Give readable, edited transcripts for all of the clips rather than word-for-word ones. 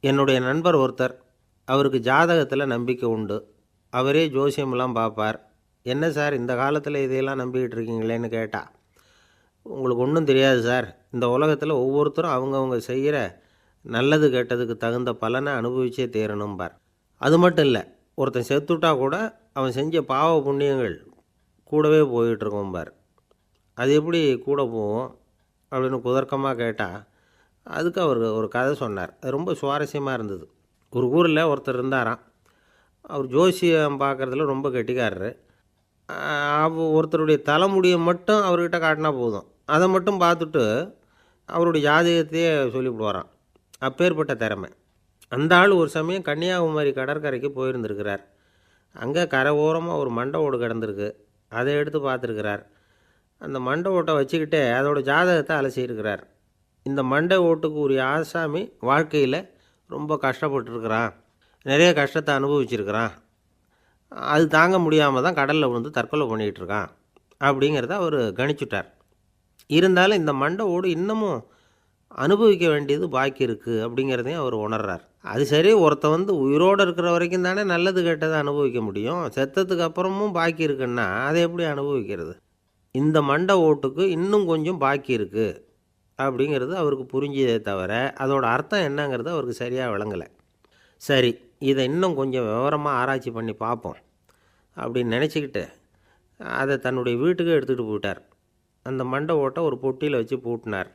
என்னுடைய நண்பர் ஒருத்தர், அவருக்கு ஜாதகத்தில் நம்பிக்கை உண்டு. அவரே ஜோசியமெல்லாம் பார்ப்பார். என்ன சார் இந்த காலத்தில் இதையெல்லாம் நம்பிக்கிட்டு இருக்கீங்களேன்னு கேட்டா, உங்களுக்கு ஒன்றும் தெரியாது சார். இந்த உலகத்தில் ஒவ்வொருத்தரும் அவங்கவுங்க செய்கிற நல்லது கெட்டதுக்கு தகுந்த பலனை அனுபவிச்சே தேரணும்பார். அது மட்டும் இல்லை, ஒருத்தன் செத்துட்டா கூட அவன் செஞ்ச பாவ புண்ணியங்கள் கூடவே போயிட்டுருக்கோம்பார். அது எப்படி கூட போகும் அப்படின்னு குதர்க்கமாக கேட்டால், அதுக்கு அவர் ஒரு கதை சொன்னார். அது ரொம்ப சுவாரஸ்யமாக இருந்தது. ஒரு ஊரில் ஒருத்தர் இருந்தாராம். அவர் ஜோசியம் பார்க்குறதுல ரொம்ப கெட்டிக்காரரு. ஒருத்தருடைய தலைமுடியை மட்டும் அவர்கிட்ட காட்டினா போதும், அதை மட்டும் பார்த்துட்டு அவருடைய ஜாதகத்தையே சொல்லிவிடுவாராம். அப்பேற்பட்ட திறமை. அந்த ஆள் ஒரு சமயம் கன்னியாகுமரி கடற்கரைக்கு போயிருந்துருக்கிறார். அங்கே கரை ஓரமாக ஒரு மண்டை ஓடு கிடந்திருக்கு. அதை எடுத்து பார்த்துருக்கிறார். அந்த மண்டை ஓட்டை வச்சுக்கிட்டே அதோட ஜாதகத்தை அலசியிருக்கிறார். இந்த மண்டை ஓட்டுக்கு உரிய ஆசாமி வாழ்க்கையில் ரொம்ப கஷ்டப்பட்டுருக்கிறான், நிறைய கஷ்டத்தை அனுபவிச்சிருக்கிறான், அது தாங்க முடியாமல் தான் கடலில் விழுந்து தற்கொலை பண்ணிகிட்டு இருக்கான் அப்படிங்கிறத அவர் கணிச்சுட்டார். இருந்தாலும் இந்த மண்டை ஓடு இன்னமும் அனுபவிக்க வேண்டியது பாக்கி இருக்குது அப்படிங்கிறதையும் அவர் உணர்றார். அது சரி, ஒருத்த உயிரோடு இருக்கிற வரைக்கும் தானே நல்லது கெட்டதை அனுபவிக்க முடியும். செத்ததுக்கு அப்புறமும் பாக்கி இருக்குன்னா அதை எப்படி அனுபவிக்கிறது? இந்த மண்டை ஓட்டுக்கு இன்னும் கொஞ்சம் பாக்கி இருக்குது அப்படிங்கிறது அவருக்கு புரிஞ்சதே தவிர அதோட அர்த்தம் என்னங்கிறது அவருக்கு சரியாக விளங்கலை. சரி, இதை இன்னும் கொஞ்சம் விவரமாக ஆராய்ச்சி பண்ணி பார்ப்போம் அப்படின்னு நினச்சிக்கிட்டு அதை தன்னுடைய வீட்டுக்கு எடுத்துகிட்டு போயிட்டார். அந்த மண்டை ஓட்டை ஒரு பொட்டியில் வச்சு பூட்டினார்.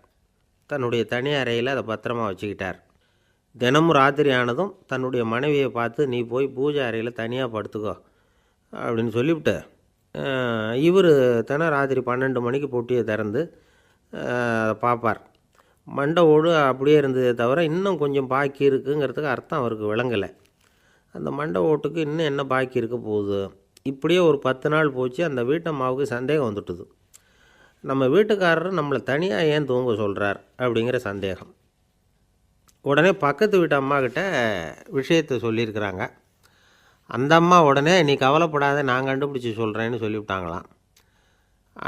தன்னுடைய தனி அறையில் அதை பத்திரமா வச்சுக்கிட்டார். தினமும் ராத்திரி ஆனதும் தன்னுடைய மனைவியை பார்த்து, நீ போய் பூஜை அறையில் தனியாக படுத்துக்கோ அப்படின்னு சொல்லிவிட்டு, இவர் தினம் ராத்திரி 12 மணிக்கு பொட்டியை திறந்து பார்ப்பார். மண்டை ஓடு அப்படியே இருந்ததே தவிர இன்னும் கொஞ்சம் பாக்கி இருக்குங்கிறதுக்கு அர்த்தம் அவருக்கு விளங்கலை. அந்த மண்டை ஓட்டுக்கு இன்னும் என்ன பாக்கி இருக்க போகுது? இப்படியே ஒரு 10 நாள் போச்சு. அந்த வீட்டம்மாவுக்கு சந்தேகம் வந்துட்டுது. நம்ம வீட்டுக்காரர் நம்மளை தனியாக ஏன் தூங்க சொல்கிறார் அப்படிங்கிற சந்தேகம். உடனே பக்கத்து வீட்டு அம்மாக்கிட்ட விஷயத்தை சொல்லியிருக்கிறாங்க. அந்த அம்மா உடனே, நீ கவலைப்படாத, நான் கண்டுபிடிச்சி சொல்கிறேன்னு சொல்லிவிட்டாங்களாம்.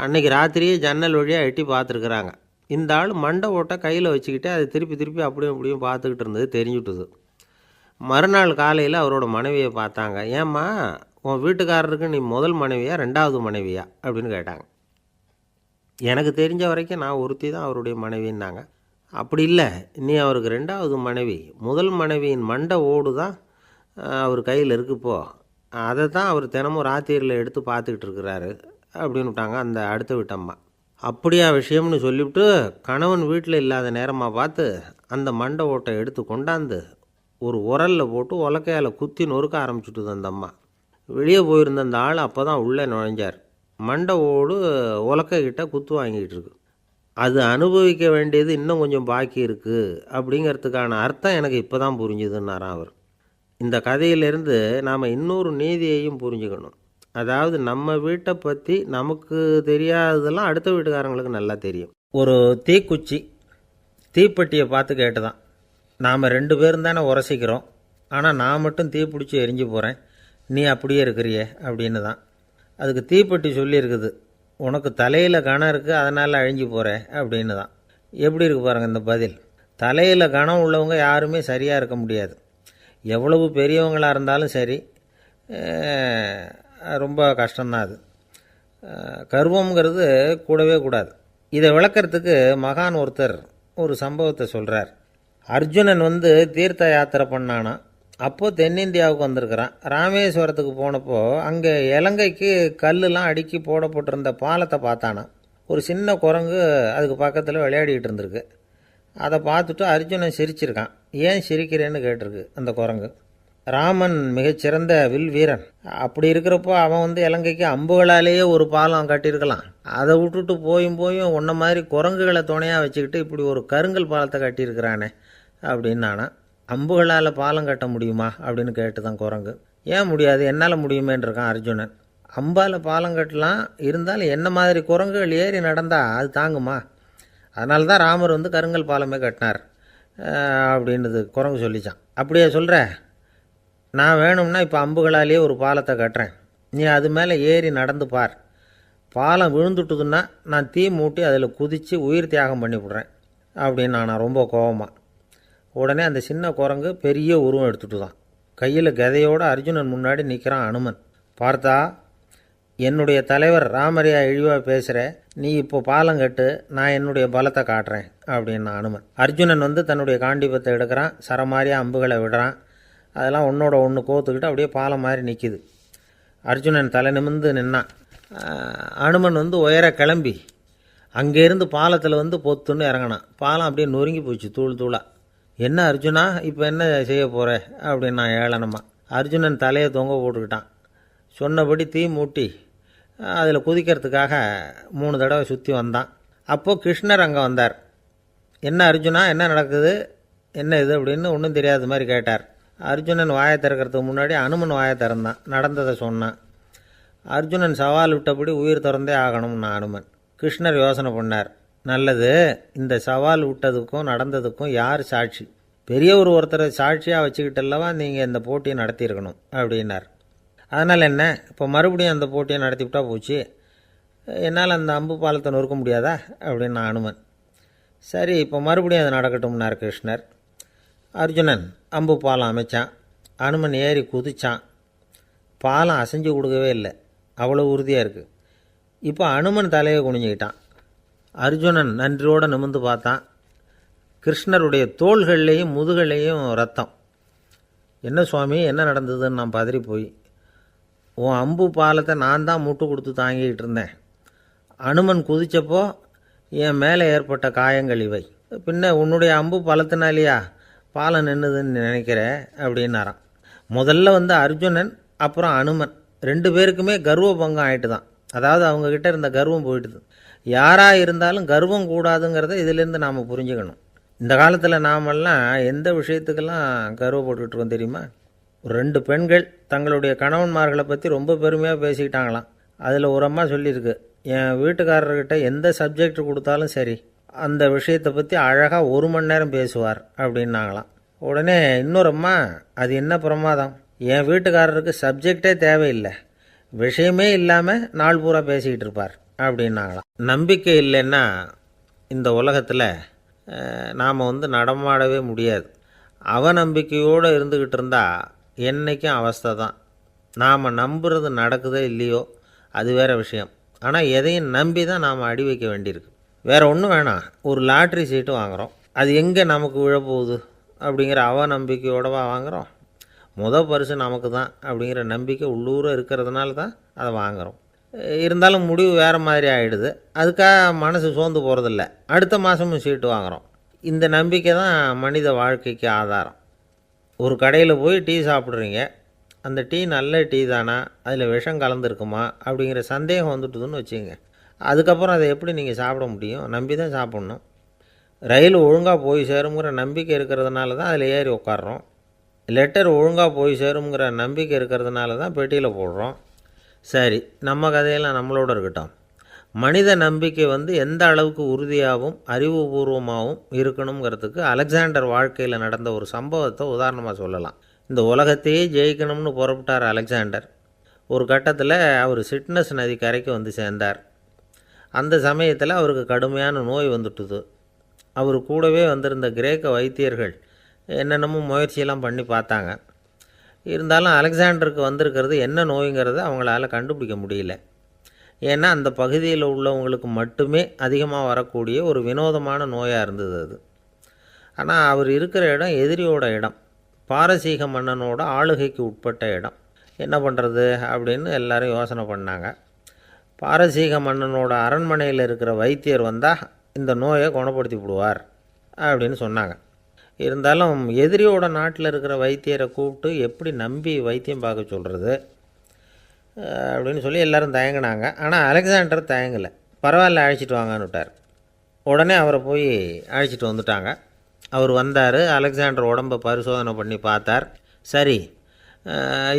அன்றைக்கி ராத்திரியே ஜன்னல் வழியாக எட்டி பார்த்துருக்குறாங்க. இந்த ஆள் மண்டை ஓட்டை கையில் வச்சுக்கிட்டு அதை திருப்பி திருப்பி அப்படியும் அப்படியும் பார்த்துக்கிட்டு இருந்தது தெரிஞ்சுட்டுது. மறுநாள் காலையில் அவரோட மனைவியை பார்த்தாங்க. ஏம்மா, உன் வீட்டுக்காரருக்கு நீ முதல் மனைவியா 2வது மனைவியா அப்படின்னு கேட்டாங்க. எனக்கு தெரிஞ்ச வரைக்கும் நான் ஒருத்தி தான் அவருடைய மனைவின்னாங்க. அப்படி இல்லை, நீ அவருக்கு 2வது மனைவி. முதல் மனைவியின் மண்டை ஓடு தான் அவர் கையில் இருக்குப்போ, அதை தான் அவர் தினமும் ராத்திரியில் எடுத்து பார்த்துக்கிட்டு இருக்கிறாரு அப்படின்னு விட்டாங்க அந்த அடுத்த வீட்டம்மா. அப்படியா விஷயம்னு சொல்லிவிட்டு கணவன் வீட்டில் இல்லாத நேரமாக பார்த்து அந்த மண்டை ஓட்டை எடுத்து கொண்டாந்து ஒரு உரலில் போட்டு உலக்கையால் குத்தி நொறுக்க ஆரம்பிச்சுட்டுது அந்த அம்மா. வெளியே போயிருந்த அந்த ஆள் அப்போ தான் உள்ளே நுழைஞ்சார். மண்டை ஓடு உலக்கைக்கிட்ட குத்து வாங்கிட்டு இருக்கு. அது அனுபவிக்க வேண்டியது இன்னும் கொஞ்சம் பாக்கி இருக்குது அப்படிங்கிறதுக்கான அர்த்தம் எனக்கு இப்போ தான் புரிஞ்சுதுன்னாராம் அவர். இந்த கதையிலேருந்து நாம் இன்னொரு நீதியையும் புரிஞ்சுக்கணும். அதாவது நம்ம வீட்டை பற்றி நமக்கு தெரியாததெல்லாம் அடுத்த வீட்டுக்காரங்களுக்கு நல்லா தெரியும். ஒரு தீக்குச்சி தீப்பெட்டியை பார்த்து கேட்டுதான், நாம் 2 பேரும் தானே உரசிக்கிறோம், ஆனால் நான் மட்டும் தீப்பிடிச்சி எரிஞ்சு போகிறேன், நீ அப்படியே இருக்கிறியே அப்படின்னு தான். அதுக்கு தீப்பெட்டி சொல்லியிருக்குது, உனக்கு தலையில் கணம் இருக்குது அதனால் அழிஞ்சு போகிற அப்படின்னு தான். எப்படி இருக்கு பாருங்கள் இந்த பதில். தலையில் கணம் உள்ளவங்க யாருமே சரியாக இருக்க முடியாது. எவ்வளவு பெரியவங்களாக இருந்தாலும் சரி, ரொம்ப கஷ்டம்தான் அது. கர்வங்கிறது கூடவே கூடாது. இதை விளக்கிறதுக்கு மகான் ஒருத்தர் ஒரு சம்பவத்தை சொல்கிறார். அர்ஜுனன் தீர்த்த யாத்திரை பண்ணானா. அப்போது தென்னிந்தியாவுக்கு வந்திருக்கிறான். ராமேஸ்வரத்துக்கு போனப்போ அங்கே இலங்கைக்கு கல்லுலாம் அடுக்கி போடப்பட்டிருந்த பாலத்தை பார்த்தானா. ஒரு சின்ன குரங்கு அதுக்கு பக்கத்தில் விளையாடிக்கிட்டு இருந்திருக்கு. அதை பார்த்துட்டு அர்ஜுனன் சிரிச்சிருக்கான். ஏன் சிரிக்கிறேன்னு கேட்டிருக்கு அந்த குரங்கு. ராமன் மிகச்சிறந்த வில் வீரன். அப்படி இருக்கிறப்போ அவன் இலங்கைக்கு அம்புகளாலேயே ஒரு பாலம் கட்டியிருக்கலாம். அதை விட்டுட்டு போயும் உன்ன மாதிரி குரங்குகளை துணையாக வச்சுக்கிட்டு இப்படி ஒரு கருங்கல் பாலத்தை கட்டியிருக்கிறானே அப்படின்னு நானா. அம்புகளால் பாலம் கட்ட முடியுமா அப்படின்னு கேட்டு தான் குரங்கு. ஏன் முடியாது, என்னால் முடியுமேன்னு இருக்கான் அர்ஜுனன். அம்பால் பாலம் கட்டலாம், இருந்தாலும் என்ன மாதிரி குரங்குகள் ஏறி நடந்தால் அது தாங்குமா? அதனால தான் ராமர் கருங்கல் பாலமே கட்டினார் அப்படின்றது குரங்கு சொல்லிச்சான். அப்படியே சொல்கிற, நான் வேணும்னா இப்போ அம்புகளாலேயே ஒரு பாலத்தை கட்டுறேன், நீ அது மேலே ஏறி நடந்து பார். பாலம் விழுந்துட்டுதுன்னா நான் தீ மூட்டி அதில் குதித்து உயிர் தியாகம் பண்ணிவிடுறேன் அப்படின்னு நான் ரொம்ப கோபமாக. உடனே அந்த சின்ன குரங்கு பெரிய உருவம் எடுத்துட்டு தான் கையில் கதையோடு அர்ஜுனன் முன்னாடி நிற்கிறான் அனுமன். பார்த்தா, என்னுடைய தலைவர் ராமரையா இழிவாக பேசுகிற, நீ இப்போ பாலம் கட்டு, நான் என்னுடைய பலத்தை காட்டுறேன் அப்படின்னா அனுமன். அர்ஜுனன் தன்னுடைய காண்டிபத்தை எடுக்கிறான், சரமாரியாக அம்புகளை விடுறான். அதெல்லாம் ஒன்றோட ஒன்று கோத்துக்கிட்டு அப்படியே பாலம் மாதிரி நிற்கிது. அர்ஜுனன் தலை நிமிர்ந்து நின்னான். அனுமன் உயர கிளம்பி அங்கேருந்து பாலத்தில் பொத்துன்னு இறங்கினான். பாலம் அப்படியே நொறுங்கி போச்சு தூள் தூளாக. என்ன அர்ஜுனா, இப்போ என்ன செய்ய போகிற அப்படின்னா ஏளனமாக. அர்ஜுனன் தலையை தொங்க போட்டுக்கிட்டான். சொன்னபடி தீ மூட்டி அதில் குதிக்கிறதுக்காக 3 தடவை சுற்றி வந்தான். அப்போது கிருஷ்ணர் அங்கே வந்தார். என்ன அர்ஜுனா, என்ன நடக்குது, என்ன இது அப்படின்னு ஒன்றும் தெரியாத மாதிரி கேட்டார். அர்ஜுனன் வாயை திறக்கிறதுக்கு முன்னாடி அனுமன் வாயை திறந்தான், நடந்ததை சொன்னான். அர்ஜுனன் சவால் விட்டபடி உயிர் திறந்தே ஆகணும்னா அனுமன். கிருஷ்ணர் யோசனை பண்ணார். நல்லது, இந்த சவால் விட்டதுக்கும் நடந்ததுக்கும் யார் சாட்சி? பெரிய ஒருத்தரை சாட்சியாக வச்சுக்கிட்டல்லவா நீங்கள் இந்த போட்டியை நடத்தியிருக்கணும் அப்படின்னார். அதனால் என்ன, இப்போ மறுபடியும் அந்த போட்டியை நடத்திவிட்டா போச்சு, என்னால் அந்த அம்பு பாலத்தை நொறுக்க முடியாதா அப்படின்னா அனுமன். சரி, இப்போ மறுபடியும் அது நடக்கட்டும்னார் கிருஷ்ணர். அர்ஜுனன் அம்பு பாலம் அமைச்சான். அனுமன் ஏறி குதிச்சான். பாலம் அசைஞ்சு கொடுக்கவே இல்லை, அவ்வளோ உறுதியாக இருக்குது. இப்போ அனுமன் தலையை குனிஞ்சிக்கிட்டான். அர்ஜுனன் நன்றியோடு நிமிர்ந்து பார்த்தான். கிருஷ்ணருடைய தோள்கள்லேயும் முதுகள்லேயும் ரத்தம். என்ன சுவாமி, என்ன நடந்ததுன்னு நான் பதறி போய், உன் அம்பு பாலத்தை நான் தான் முட்டு கொடுத்து தாங்கிக்கிட்டு இருந்தேன். அனுமன் குதித்தப்போ என் மேலே ஏற்பட்ட காயங்கள் இவை. பின்ன உன்னுடைய அம்பு பலத்தினாலேயா பாலம் நின்றுதுன்னு நினைக்கிற அப்படின்னாரான். முதல்ல அர்ஜுனன், அப்புறம் அனுமன் 2 பேருக்குமே கர்வ பங்கம் ஆகிட்டு தான். அதாவது அவங்கக்கிட்ட இருந்த கர்வம் போயிட்டுது. யாராக இருந்தாலும் கர்வம் கூடாதுங்கிறத இதிலேருந்து நாம் புரிஞ்சுக்கணும். இந்த காலத்தில் நாமெல்லாம் எந்த விஷயத்துக்கெல்லாம் கர்வப்பட்டுருக்கோம் தெரியுமா? 2 பெண்கள் தங்களுடைய கணவன்மார்களை பற்றி ரொம்ப பெருமையாக பேசிக்கிட்டாங்களாம். அதில் ஒரு அம்மா சொல்லியிருக்கு, என் வீட்டுக்காரர்கிட்ட எந்த சப்ஜெக்ட் கொடுத்தாலும் சரி, அந்த விஷயத்தை பற்றி அழகாக 1 மணி நேரம் பேசுவார் அப்படின்னாங்களாம். உடனே இன்னொரு அம்மா, அது என்ன பிரமாதம், என் வீட்டுக்காரருக்கு சப்ஜெக்டே தேவையில்லை, விஷயமே இல்லாமல் நாள் பூரா பேசிக்கிட்டு இருப்பார் அப்படின்னாங்களாம். நம்பிக்கை இல்லைன்னா இந்த உலகத்தில் நாம் நடமாடவே முடியாது. அவநம்பிக்கையோடு இருந்துக்கிட்டு இருந்தால் என்றைக்கும் அவஸ்தை தான். நாம் நம்புறது நடக்குதோ இல்லையோ அது வேறு விஷயம். ஆனால் எதையும் நம்பி தான் நாம் அடி வைக்க வேண்டியிருக்கு. வேறு ஒன்றும் வேணாம், ஒரு லாட்ரி சீட்டு வாங்குகிறோம், அது எங்கே நமக்கு விழப்போகுது அப்படிங்கிற அவநம்பிக்கையோடவா வாங்குகிறோம்? பரிசு நமக்கு தான் அப்படிங்கிற நம்பிக்கை உள்ளூர இருக்கிறதுனால தான் அதை வாங்குகிறோம். இருந்தாலும் முடிவு வேறு மாதிரி ஆகிடுது. அதுக்காக மனசு சோர்ந்து போகிறதில்ல, அடுத்த மாதமும் சீட்டு வாங்குகிறோம். இந்த நம்பிக்கை தான் மனித வாழ்க்கைக்கு ஆதாரம். ஒரு கடையில் போய் டீ சாப்பிட்றீங்க, அந்த டீ நல்ல டீ தானா, அதில் விஷம் கலந்துருக்குமா அப்படிங்கிற சந்தேகம் வந்துட்டுதுன்னு வச்சுங்க. அதுக்கப்புறம் அதை எப்படி நீங்கள் சாப்பிட முடியும்? நம்பி தான் சாப்பிட்ணும். ரயில் ஒழுங்காக போய் சேருங்கிற நம்பிக்கை இருக்கிறதுனால தான் அதில் ஏறி உட்காடுறோம். லெட்டர் ஒழுங்காக போய் சேருங்கிற நம்பிக்கை இருக்கிறதுனால தான் பெட்டியில் போடுறோம். சரி, நம்ம கதையெல்லாம் நம்மளோட இருக்கட்டும். மனித நம்பிக்கை எந்த அளவுக்கு உறுதியாகவும் அறிவுபூர்வமாகவும் இருக்கணுங்கிறதுக்கு அலெக்சாண்டர் வாழ்க்கையில் நடந்த ஒரு சம்பவத்தை உதாரணமாக சொல்லலாம். இந்த உலகத்தையே ஜெயிக்கணும்னு புறப்பட்டார் அலெக்சாண்டர். ஒரு கட்டத்தில் அவர் சிட்னஸ் நதி கரைக்கு சேர்ந்தார். அந்த சமயத்தில் அவருக்கு கடுமையான நோய் வந்துட்டுது. அவர் கூடவே வந்திருந்த கிரேக்க வைத்தியர்கள் என்னென்னமோ முயற்சியெல்லாம் பண்ணி பார்த்தாங்க. இருந்தாலும் அலெக்சாண்டருக்கு வந்திருக்கிறது என்ன நோய்ங்கிறத அவங்களால கண்டுபிடிக்க முடியல. ஏன்னா அந்த பகுதியில் உள்ளவங்களுக்கு மட்டுமே அதிகமாக வரக்கூடிய ஒரு வினோதமான நோயாக இருந்தது அது. ஆனால் அவர் இருக்கிற இடம் எதிரியோட இடம், பாரசீக மன்னனோட ஆளுகைக்கு உட்பட்ட இடம். என்ன பண்ணுறது அப்படின்னு எல்லாரும் யோசனை பண்ணாங்க. பாரசீக மன்னனோட அரண்மனையில் இருக்கிற வைத்தியர் வந்தால் இந்த நோயை குணப்படுத்தி விடுவார் அப்படின்னு சொன்னாங்க. இருந்தாலும் எதிரியோட நாட்டில் இருக்கிற வைத்தியரை கூப்பிட்டு எப்படி நம்பி வைத்தியம் பார்க்க சொல்கிறது அப்படின்னு சொல்லி எல்லோரும் தயங்கினாங்க. ஆனால் அலெக்சாண்டர் தயங்கலை. பரவாயில்ல, அழைச்சிட்டு வாங்கன்னு விட்டார். உடனே அவரை போய் அழைச்சிட்டு வந்துட்டாங்க. அவர் வந்தார். அலெக்சாண்டர் உடம்பை பரிசோதனை பண்ணி பார்த்தார். சரி,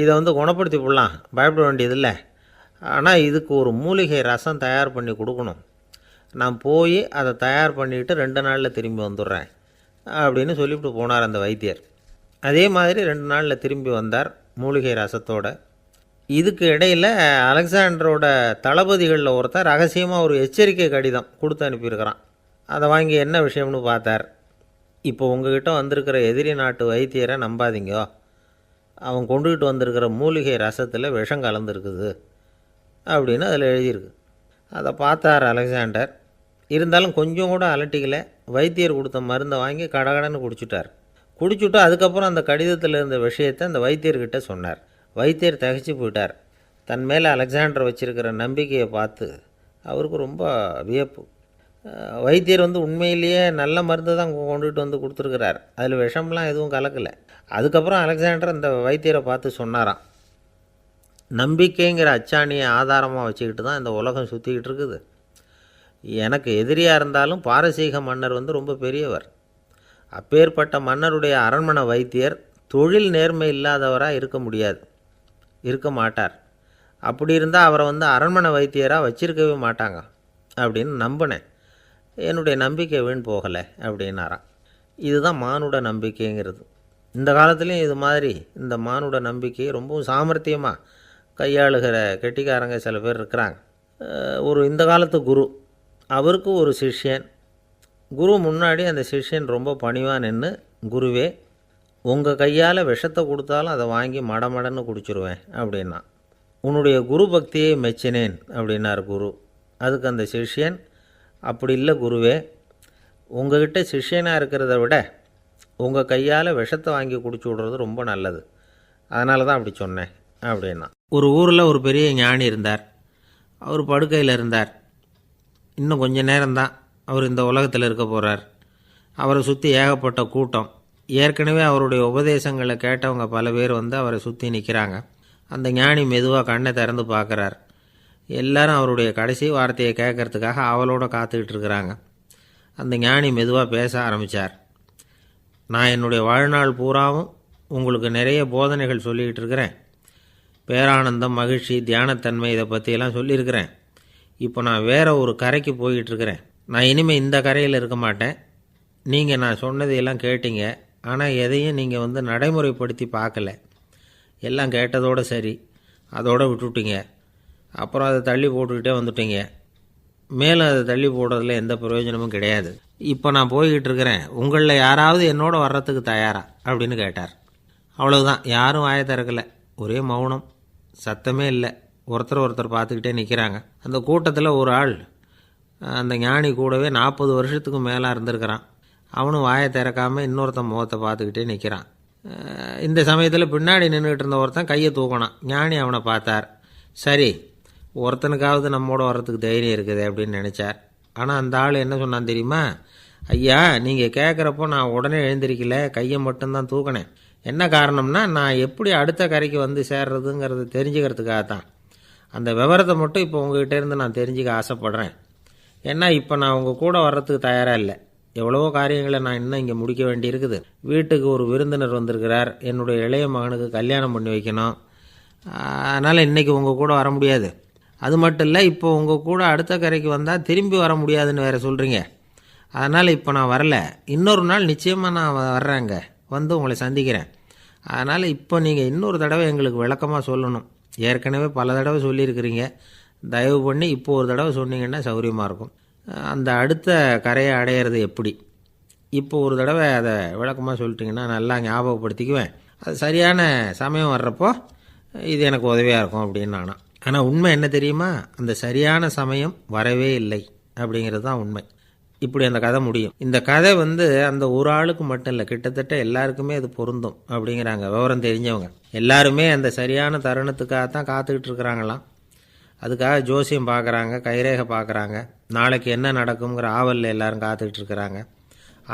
இதை குணப்படுத்தி விடலாம், பயப்பட வேண்டியதில்லை. ஆனால் இதுக்கு ஒரு மூலிகை ரசம் தயார் பண்ணி கொடுக்கணும். நான் போய் அதை தயார் பண்ணிவிட்டு 2 நாளில் திரும்பி வந்துடுறேன் அப்படின்னு சொல்லிவிட்டு போனார் அந்த வைத்தியர். அதே மாதிரி 2 நாளில் திரும்பி வந்தார் மூலிகை ரசத்தோட. இதுக்கு இடையில் அலெக்சாண்டரோட தளபதிகளில் ஒருத்தர் ரகசியமாக ஒரு எச்சரிக்கை கடிதம் கொடுத்து அனுப்பியிருக்கிறான். அதை வாங்கி என்ன விஷயம்னு பார்த்தார். இப்போ உங்ககிட்ட வந்திருக்கிற எதிரி நாட்டு வைத்தியரை நம்பாதீங்கோ. அவன் கொண்டுகிட்டு வந்திருக்கிற மூலிகை ரசத்தில் விஷம் கலந்துருக்குது அப்படின்னு அதில் எழுதியிருக்கு. அதை பார்த்தார் அலெக்சாண்டர். இருந்தாலும் கொஞ்சம் கூட அலட்டிக்கலை. வைத்தியர் கொடுத்த மருந்தை வாங்கி கடகடன்னு குடிச்சுட்டார். குடிச்சுட்டு அதுக்கப்புறம் அந்த கடிதத்தில் இருந்த விஷயத்தை அந்த வைத்தியர்கிட்ட சொன்னார். வைத்தியர் திகைச்சு போயிட்டார். தன் மேலே அலெக்சாண்டர் வச்சுருக்கிற நம்பிக்கையை பார்த்து அவருக்கு ரொம்ப வியப்பு. வைத்தியர் உண்மையிலேயே நல்ல மருந்து தான் கொண்டுகிட்டு வந்து கொடுத்துருக்கிறார். அதில் விஷம்லாம் எதுவும் கலக்கலை. அதுக்கப்புறம் அலெக்சாண்டர் அந்த வைத்தியரை பார்த்து சொன்னாராம், நம்பிக்கைங்கிற அச்சாணியை ஆதாரமாக வச்சுக்கிட்டு தான் இந்த உலகம் சுற்றிக்கிட்டு இருக்குது. எனக்கு எதிரியாக இருந்தாலும் பாரசீக மன்னர் ரொம்ப பெரியவர். அப்பேற்பட்ட மன்னருடைய அரண்மனை வைத்தியர் தொழில் நேர்மை இல்லாதவராக இருக்க மாட்டார். அப்படி இருந்தால் அவரை அரண்மனை வைத்தியராக வச்சிருக்கவே மாட்டாங்க அப்படின்னு நம்பினேன். என்னுடைய நம்பிக்கை வீண் போகலை அப்படின்னாராம். இதுதான் மானுட நம்பிக்கைங்கிறது. இந்த காலத்துலேயும் இது மாதிரி இந்த மானுட நம்பிக்கையை ரொம்பவும் சாமர்த்தியமாக கையாளுகிற கெட்டிக்காரங்க சில பேர் இருக்கிறாங்க. இந்த காலத்து குரு, அவருக்கு ஒரு சிஷ்யன். குரு முன்னாடி அந்த சிஷ்யன் ரொம்ப பணிவாக நின்று, குருவே, உங்கள் கையால் விஷத்தை கொடுத்தாலும் அதை வாங்கி மடமடன்னு குடிச்சிருவேன் அப்படின்னா. உன்னுடைய குரு பக்தியை மெச்சினேன் அப்படின்னார் குரு. அதுக்கு அந்த சிஷ்யன், அப்படி இல்லை குருவே, உங்ககிட்ட சிஷ்யனாக இருக்கிறத விட உங்கள் கையால் விஷத்தை வாங்கி குடிச்சு விட்றது ரொம்ப நல்லது, அதனால தான் அப்படி சொன்னேன் அப்படின்னா. ஒரு ஊரில் ஒரு பெரிய ஞானி இருந்தார். அவர் படுக்கையில் இருந்தார். இன்னும் கொஞ்ச நேரம்தான் அவர் இந்த உலகத்தில் இருக்க போகிறார். அவரை சுற்றி ஏகப்பட்ட கூட்டம். ஏற்கனவே அவருடைய உபதேசங்களை கேட்டவங்க பல பேர் அவரை சுற்றி நிற்கிறாங்க. அந்த ஞானி மெதுவாக கண்ணை திறந்து பார்க்குறார். எல்லாரும் அவருடைய கடைசி வார்த்தையை கேட்கறதுக்காக அவளோட காத்துக்கிட்டு இருக்கிறாங்க. அந்த ஞானி மெதுவாக பேச ஆரம்பித்தார். நான் என்னுடைய வாழ்நாள் பூராவும் உங்களுக்கு நிறைய போதனைகள் சொல்லிக்கிட்டு இருக்கிறேன். பேரானந்தம், மகிழ்ச்சி, தியானத்தன்மை, இதை பற்றியெல்லாம் சொல்லியிருக்கிறேன். இப்போ நான் வேறு ஒரு கரைக்கு போய்கிட்டுருக்கிறேன். நான் இனிமேல் இந்த கரையில் இருக்க மாட்டேன். நீங்கள் நான் சொன்னதையெல்லாம் கேட்டீங்க, ஆனால் எதையும் நீங்கள் நடைமுறைப்படுத்தி பார்க்கல. எல்லாம் கேட்டதோடு சரி, அதோடு விட்டுவிட்டீங்க. அப்புறம் அதை தள்ளி போட்டுக்கிட்டே வந்துட்டீங்க. மேலும் அதை தள்ளி போடுறதுல எந்த பிரயோஜனமும் கிடையாது. இப்போ நான் போய்கிட்டு இருக்கிறேன். உங்களில் யாராவது என்னோட வர்றதுக்கு தயாரா அப்படின்னு கேட்டார். அவ்வளவுதான். யாரும் வாயை திறக்கலை. ஒரே மௌனம், சத்தமே இல்லை. ஒருத்தர் பார்த்துக்கிட்டே நிற்கிறாங்க. அந்த கூட்டத்தில் ஒரு ஆள் அந்த ஞானி கூடவே 40 வருஷத்துக்கு மேலே இருந்திருக்கிறான். அவனும் வாயை திறக்காமல் இன்னொருத்தன் முகத்தை பார்த்துக்கிட்டே நிற்கிறான். இந்த சமயத்தில் பின்னாடி நின்றுக்கிட்டு இருந்த ஒருத்தன் கையை தூக்கினான். ஞானி அவனை பார்த்தார். சரி, ஒருத்தனுக்காவது நம்மோட வர்றதுக்கு தைரியம் இருக்குது அப்படின்னு நினச்சார். ஆனால் அந்த ஆள் என்ன சொன்னான் தெரியுமா? ஐயா, நீங்கள் கேட்குறப்போ நான் உடனே எழுந்திருக்கல, கையை மட்டும்தான் தூக்கினேன். என்ன காரணம்னா, நான் எப்படி அடுத்த கரைக்கு சேர்றதுங்கிறத தெரிஞ்சுக்கிறதுக்காக தான். அந்த விவரத்தை மட்டும் இப்போ உங்ககிட்ட இருந்து நான் தெரிஞ்சுக்க ஆசைப்பட்றேன். ஏன்னா இப்போ நான் உங்கள் கூட வர்றதுக்கு தயாராக இல்லை. எவ்வளவோ காரியங்களை நான் இன்னும் இங்கே முடிக்க வேண்டியிருக்குது. வீட்டுக்கு ஒரு விருந்தினர் வந்திருக்கிறார். என்னுடைய இளைய மகனுக்கு கல்யாணம் பண்ணி வைக்கணும். அதனால் இன்றைக்கி உங்கள் கூட வர முடியாது. அது மட்டும் இல்லை, இப்போ உங்கள் கூட அடுத்த கரைக்கு வந்தால் திரும்பி வர முடியாதுன்னு வேறு சொல்கிறீங்க. அதனால் இப்போ நான் வரல. இன்னொரு நாள் நிச்சயமாக நான் வர்றேங்க, உங்களை சந்திக்கிறேன். அதனால் இப்போ நீங்கள் இன்னொரு தடவை எங்களுக்கு விளக்கமாக சொல்லணும். ஏற்கனவே பல தடவை சொல்லியிருக்கிறீங்க. தயவு பண்ணி இப்போ ஒரு தடவை சொன்னீங்கன்னா சௌகரியமாக இருக்கும். அந்த அடுத்த கரையை அடையிறது எப்படி? இப்போ ஒரு தடவை அதை விளக்கமாக சொல்லிட்டிங்கன்னா நல்லா ஞாபகப்படுத்திக்குவேன். அது சரியான சமயம் வர்றப்போ இது எனக்கு உதவியாக இருக்கும் அப்படின்னு நானா. ஆனால் உண்மை என்ன தெரியுமா? அந்த சரியான சமயம் வரவே இல்லை அப்படிங்கிறது தான் உண்மை. இப்படி அந்த கதை முடியும். இந்த கதை அந்த ஒரு ஆளுக்கு மட்டும் இல்லை, கிட்டத்தட்ட எல்லாருக்குமே அது பொருந்தும் அப்படிங்கிறாங்க விவரம் தெரிஞ்சவங்க. எல்லாருமே அந்த சரியான தருணத்துக்காகத்தான் காத்துக்கிட்டு இருக்கிறாங்களாம். அதுக்காக ஜோசியம் பார்க்குறாங்க, கைரேகை பார்க்குறாங்க. நாளைக்கு என்ன நடக்குங்கிற ஆவலில் எல்லாரும் காத்துக்கிட்டு இருக்கிறாங்க.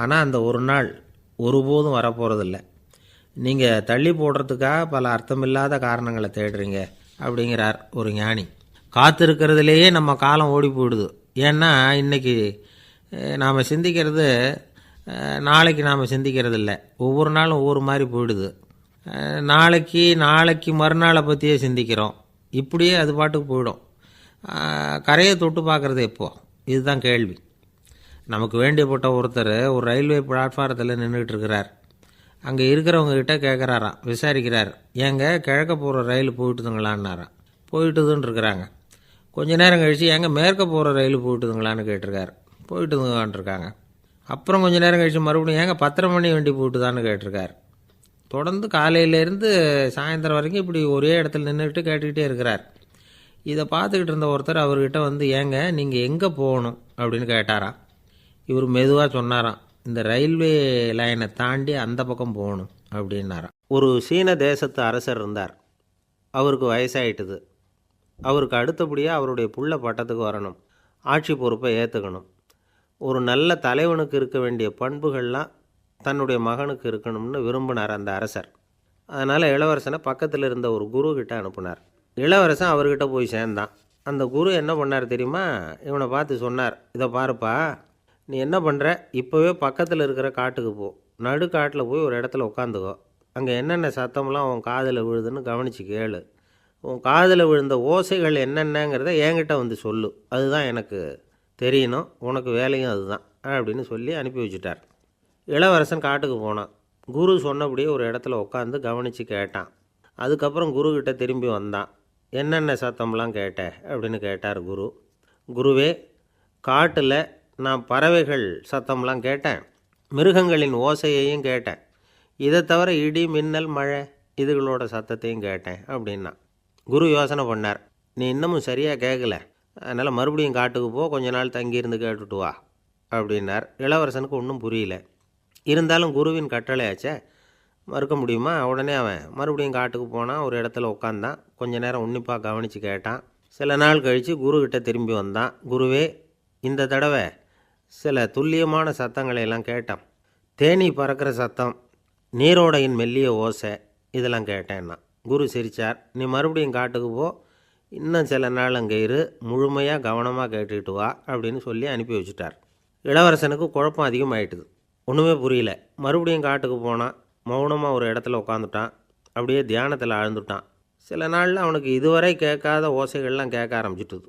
ஆனால் அந்த ஒரு நாள் ஒருபோதும் வரப்போகிறதில்ல. நீங்கள் தள்ளி போடுறதுக்காக பல அர்த்தமில்லாத காரணங்களை தேடுறீங்க அப்படிங்கிறார் ஒரு ஞானி. காத்திருக்கிறதுலேயே நம்ம காலம் ஓடி போயிடுது. ஏன்னா இன்றைக்கி நாம் சிந்திக்கிறது நாளைக்கு நாம் சிந்திக்கிறது இல்லை. ஒவ்வொரு நாளும் ஒவ்வொரு மாதிரி போயிடுது. நாளைக்கு மறுநாளை பற்றியே சிந்திக்கிறோம். இப்படியே அது பாட்டுக்கு போயிடும். கரையை தொட்டு பார்க்குறது எப்போ? இதுதான் கேள்வி. நமக்கு வேண்டியப்பட்ட ஒருத்தர் ஒரு ரயில்வே பிளாட்ஃபாரத்தில் நின்றுக்கிட்டு இருக்கிறார். அங்கே இருக்கிறவங்ககிட்ட கேட்குறாராம், விசாரிக்கிறார். ஏங்க கிழக்க போகிற ரயில் போயிட்டுதுங்களான்னாராம். போயிட்டுதுன்னு இருக்கிறாங்க. கொஞ்ச நேரம் கழித்து ஏங்க மேற்க போகிற ரயில் போயிட்டுதுங்களான்னு கேட்டிருக்காரு. போயிட்டுதுங்களான் இருக்காங்க. அப்புறம் கொஞ்சம் நேரம் கழிச்சு மறுபடியும் ஏங்க 10:30 மணி வண்டி போட்டுதான்னு கேட்டிருக்கார். தொடர்ந்து காலையிலேருந்து சாயந்தரம் வரைக்கும் இப்படி ஒரே இடத்துல நின்றுக்கிட்டு கேட்டுக்கிட்டே இருக்கிறார். இதை பார்த்துக்கிட்டு இருந்த ஒருத்தர் அவர்கிட்ட வந்து, ஏங்க நீங்கள் எங்கே போகணும் அப்படின்னு கேட்டாராம். இவர் மெதுவாக சொன்னாராம், இந்த ரயில்வே லைனை தாண்டி அந்த பக்கம் போகணும் அப்படின்னாராம். ஒரு சீன தேசத்து அரசர் இருந்தார். அவருக்கு வயசாயிட்டுது. அவருக்கு அடுத்தபடியாக அவருடைய புள்ள பட்டத்துக்கு வரணும், ஆட்சி பொறுப்பை ஏற்றுக்கணும். ஒரு நல்ல தலைவனுக்கு இருக்க வேண்டிய பண்புகள்லாம் தன்னுடைய மகனுக்கு இருக்கணும்னு விரும்பினார் அந்த அரசர். அதனால் இளவரசனை பக்கத்தில் இருந்த ஒரு குரு கிட்ட அனுப்புனார். இளவரசன் அவர்கிட்ட போய் சேர்ந்தான். அந்த குரு என்ன பண்ணார் தெரியுமா? இவனை பார்த்து சொன்னார், இதை பாருப்பா, நீ என்ன பண்ணுற, இப்போவே பக்கத்தில் இருக்கிற காட்டுக்கு போ, நடுக்காட்டில் போய் ஒரு இடத்துல உட்காந்துக்கோ. அங்கே என்னென்ன சத்தம்லாம் உன் காதில் விழுதுன்னு கவனித்து கேளு. உன் காதில் விழுந்த ஓசைகள் என்னென்னங்கிறத என்கிட்ட வந்து சொல்லு, அதுதான் எனக்கு தெரியணும், உனக்கு வேலையும் அதுதான் அப்படின்னு சொல்லி அனுப்பி வச்சுட்டார். இளவரசன் காட்டுக்கு போனான். குரு சொன்னபடியே ஒரு இடத்துல உட்காந்து கவனித்து கேட்டான். அதுக்கப்புறம் குருக்கிட்ட திரும்பி வந்தான். என்னென்ன சத்தம்லாம் கேட்ட அப்படின்னு கேட்டார் குரு. குருவே, காட்டில் நான் பறவைகள் சத்தம்லாம் கேட்டேன், மிருகங்களின் ஓசையையும் கேட்டேன், இதை தவிர இடி மின்னல் மழை இதுகளோட சத்தத்தையும் கேட்டேன் அப்படின்னா. குரு யோசனை பண்ணார், நீ இன்னமும் சரியாக கேட்கல, அதனால் மறுபடியும் காட்டுக்கு போ, கொஞ்ச நாள் தங்கியிருந்து கேட்டுட்டு வா அப்படின்னார். இளவரசனுக்கு ஒன்றும் புரியல. இருந்தாலும் குருவின் கட்டளையாச்சே, மறுக்க முடியுமா? உடனே அவன் மறுபடியும் காட்டுக்கு போனான். ஒரு இடத்துல உட்காந்தான். கொஞ்ச நேரம் உன்னிப்பாக கவனித்து கேட்டான். சில நாள் கழித்து குருக்கிட்ட திரும்பி வந்தான். குருவே, இந்த தடவை சில துல்லியமான சத்தங்களை எல்லாம் கேட்டான். தேனீ பறக்கிற சத்தம், நீரோடையின் மெல்லிய ஓசை, இதெல்லாம் கேட்டேன்னா. குரு சிரித்தார். நீ மறுபடியும் காட்டுக்கு போ, இன்னும் சில நாள் அங்கே இரு, முழுமையாக கவனமாக கேட்டுக்கிட்டு வா அப்படின்னு சொல்லி அனுப்பி வச்சுட்டார். இளவரசனுக்கு குழப்பம் அதிகமாயிட்டுது. ஒன்றுமே புரியல. மறுபடியும் காட்டுக்கு போனான். மௌனமாக ஒரு இடத்துல உட்காந்துட்டான். அப்படியே தியானத்தில் ஆழ்ந்துட்டான். சில நாளில் அவனுக்கு இதுவரை கேட்காத ஓசைகள்லாம் கேட்க ஆரம்பிச்சிட்டுது.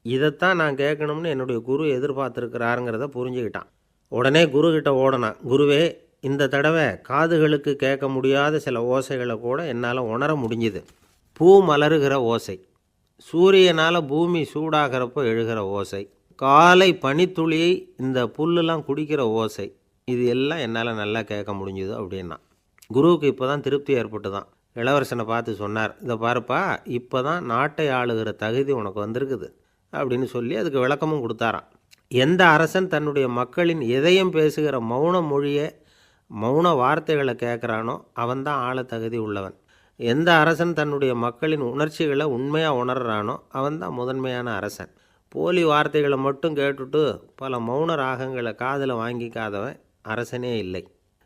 இதைத்தான் நான் கேட்கணும்னு என்னுடைய குரு எதிர்பார்த்துருக்கிறாருங்கிறத புரிஞ்சுக்கிட்டான். உடனே குருக்கிட்ட ஓடனான். குருவே, இந்த தடவை காதுகளுக்கு கேட்க முடியாத சில ஓசைகளை கூட என்னால் உணர முடிஞ்சுது. பூ மலருகிற ஓசை, சூரியனால் பூமி சூடாகிறப்போ எழுகிற ஓசை, காலை பனித்துளியை இந்த புல்லுலாம் குடிக்கிற ஓசை, இது எல்லாம் என்னால் நல்லா கேட்க முடிஞ்சுது அப்படின்னா. குருவுக்கு இப்போ தான் திருப்தி ஏற்பட்டு தான். இளவரசனை பார்த்து சொன்னார், இதை பாருப்பா, இப்போ தான் நாட்டை ஆளுகிற தகுதி உனக்கு வந்திருக்குது அப்படின்னு சொல்லி அதுக்கு விளக்கமும் கொடுத்தாராம். எந்த அரசன் தன்னுடைய மக்களின் இதயம் பேசுகிற மௌன மொழியை, மௌன வார்த்தைகளை கேட்குறானோ அவன்தான் ஆள தகுதி உள்ளவன். எந்த அரசன் தன்னுடைய மக்களின் உணர்ச்சிகளை உண்மையாக உணர்றானோ அவன்தான் முதன்மையான அரசன். போலி வார்த்தைகளை மட்டும் கேட்டுட்டு பல மௌன ராகங்களை காதில் வாங்கிக்காதவன் அரசனே இல்லை.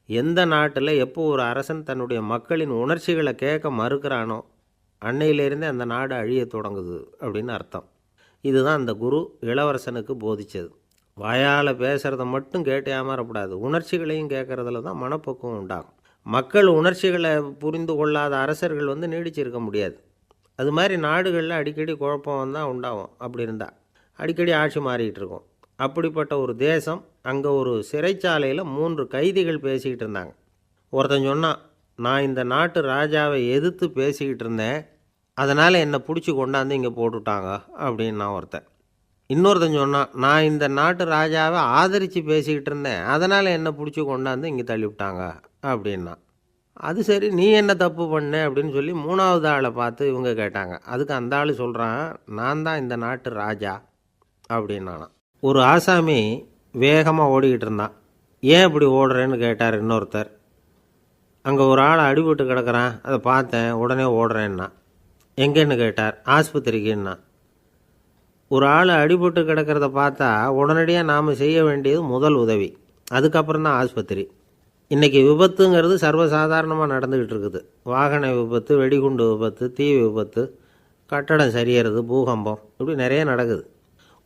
எந்த நாட்டில் எப்போ ஒரு அரசன் தன்னுடைய மக்களின் உணர்ச்சிகளை கேட்க மறுக்கிறானோ அன்னையிலேருந்தே அந்த நாடு அழிய தொடங்குது அப்படின்னு அர்த்தம். இதுதான் அந்த குரு இளவரசனுக்கு போதித்தது. வாயால் பேசுகிறத மட்டும் கேட்டு ஏமாறக்கூடாது, உணர்ச்சிகளையும் கேட்குறதுல தான் மனப்பக்குவம் உண்டாகும். மக்கள் உணர்ச்சிகளை புரிந்து கொள்ளாத அரசர்கள் நீடிச்சிருக்க முடியாது. அது மாதிரி நாடுகளில் அடிக்கடி குழப்பம் தான் உண்டாகும். அப்படி இருந்தால் அடிக்கடி ஆட்சி மாறிக்கிட்டு இருக்கும். அப்படிப்பட்ட ஒரு தேசம், அங்கே ஒரு சிறைச்சாலையில் 3 கைதிகள் பேசிக்கிட்டு இருந்தாங்க. ஒருத்தன் சொன்னான், நான் இந்த நாட்டு ராஜாவை எதிர்த்து பேசிக்கிட்டு இருந்தேன், அதனால் என்னை பிடிச்சி கொண்டாந்து இங்கே போட்டுட்டாங்க அப்படின்னா ஒருத்தன். இன்னொருத்தன் சொன்னான், நான் இந்த நாட்டு ராஜாவை ஆதரித்து பேசிக்கிட்டு இருந்தேன், அதனால் என்னை பிடிச்சி கொண்டாந்து இங்கே தள்ளிவிட்டாங்க அப்படின்னா. அது சரி, நீ என்ன தப்பு பண்ண அப்படின்னு சொல்லி 3வது ஆளை பார்த்து இவங்க கேட்டாங்க. அதுக்கு அந்த ஆள் சொல்கிறான், நான் தான் இந்த நாட்டு ராஜா அப்படின்னானா. ஒரு ஆசாமி வேகமாக ஓடிக்கிட்டு இருந்தான். ஏன் இப்படி ஓடுறேன்னு கேட்டார் இன்னொருத்தர். அங்கே ஒரு ஆள் அடிபட்டு கிடக்கிறான், அதை பார்த்தேன், உடனே ஓடுறேன்னா. எங்கேன்னு கேட்டார். ஆஸ்பத்திரிக்குன்னா. ஒரு ஆள் அடிபட்டு கிடக்கிறத பார்த்தா உடனடியாக நாம் செய்ய வேண்டியது முதல் உதவி, அதுக்கப்புறம் தான் ஆஸ்பத்திரி. இன்றைக்கி விபத்துங்கிறது சர்வசாதாரணமாக நடந்துக்கிட்டு இருக்குது. வாகன விபத்து, வெடிகுண்டு விபத்து, தீ விபத்து, கட்டடம் சரியறது, பூகம்பம், இப்படி நிறைய நடக்குது.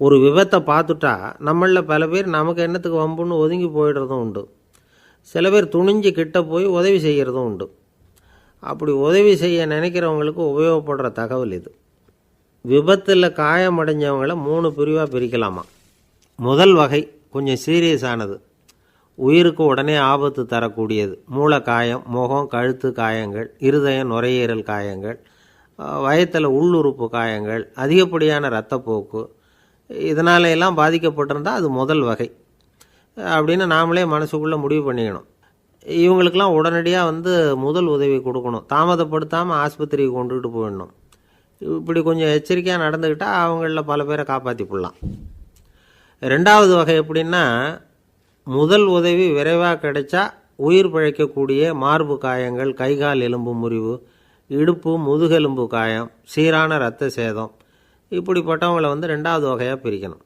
ஒரு விபத்தை பார்த்துட்டா நம்மளில் பல பேர் நமக்கு என்னத்துக்கு வம்புன்னு ஒதுங்கி போயிடுறதும் உண்டு. சில பேர் துணிஞ்சு கிட்ட போய் உதவி செய்கிறதும் உண்டு. அப்படி உதவி செய்ய நினைக்கிறவங்களுக்கு உபயோகப்படுற தகவல் இது. விபத்தில் காயமடைஞ்சவங்களை 3 பிரிவாக பிரிக்கலாமா. முதல் வகை கொஞ்சம் சீரியஸானது, உயிருக்கு உடனே ஆபத்து தரக்கூடியது. மூளை காயம், முகம் கழுத்து காயங்கள், இருதயம் நுரையீரல் காயங்கள், வயத்தில் உள்ளுறுப்பு காயங்கள், அதிகப்படியான இரத்தப்போக்கு, இதனால எல்லாம் பாதிக்கப்பட்டிருந்தால் அது முதல் வகை. அப்படின்னு நாமளே மனசுக்குள்ளே முடிவு பண்ணிக்கணும். இவங்களுக்கெல்லாம் உடனடியாக முதல் உதவி கொடுக்கணும். தாமதப்படுத்தாமல் ஆஸ்பத்திரிக்கு கொண்டுகிட்டு போயிடணும். இப்படி கொஞ்சம் எச்சரிக்கையாக நடந்துக்கிட்டால் அவங்களில் பல பேரை காப்பாற்றி போடலாம். ரெண்டாவது வகை எப்படின்னா, முதல் உதவி விரைவாக கிடைச்சா உயிர் பிழைக்கக்கூடிய மார்பு காயங்கள், கைகால் எலும்பு முறிவு, இடுப்பு முதுகெலும்பு காயம், சீரான இரத்த சேதம், இப்படிப்பட்டவங்களை ரெண்டாவது வகையாக பிரிக்கணும்.